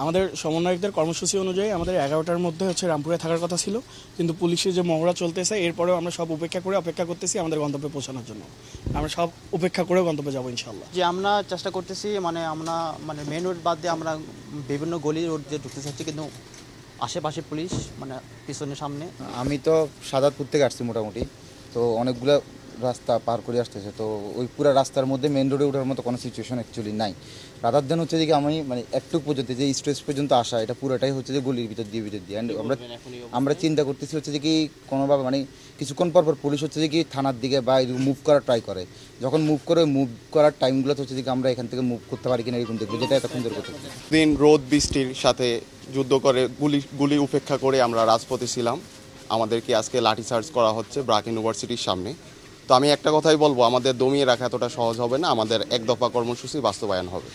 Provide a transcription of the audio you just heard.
আমাদের সমন্বয়কদের কর্মসূচি অনুযায়ী আমাদের 11টার মধ্যে রামপুরে থাকার কথা ছিল, কিন্তু পুলিশের যে মহড়া চলতেছে এরপরেও আমরা সব অপেক্ষা করতেছি আমাদের গন্তব্যে পৌঁছানোর জন্য। আমরা সব উপেক্ষা করে গন্তব্যে যাবো ইনশাল্লাহ। যে আমরা চেষ্টা করতেছি আমরা মেন রোড বাদ দিয়ে আমরা বিভিন্ন গলি রোড দিয়ে ঢুকতে চাচ্ছি, কিন্তু আশেপাশে পুলিশ পিছনে সামনে। আমি তো সাদাতপুর থেকে আসছি মোটামুটি, তো অনেকগুলো রাস্তা পার করে আসতেছে, তো ওই পুরো রাস্তার মধ্যে মেন রোডে ওঠার মতো কোনো সিচুয়েশন অ্যাকচুয়ালি নাই। রাদার দেন যে আমি একটু পর্যন্ত যে স্টেজ পর্যন্ত আসা, এটা পুরোটাই যে গলির ভিতর দিয়ে অ্যান্ড আমরা চিন্তা করতেছি যে কি কোনোভাবে কিছুক্ষণ পর পুলিশ যে কি থানার দিকে বা মুভ করার ট্রাই করে, যখন মুভ করার টাইমগুলো যে কি আমরা এখান থেকে মুভ করতে পারি কিনা এরকম দেখবো, যেটা এতক্ষণ ধরে করতে দিন রোদ বৃষ্টির সাথে যুদ্ধ করে গুলি উপেক্ষা করে আমরা রাজপথে ছিলাম। আমাদেরকে আজকে লাঠিচার্জ করা হচ্ছে ব্রাক ইউনিভার্সিটির সামনে। তো আমি একটা কথাই বলবো, আমাদের দমিয়ে রাখা এতটা সহজ হবে না, আমাদের এক দফা কর্মসূচি বাস্তবায়ন হবে।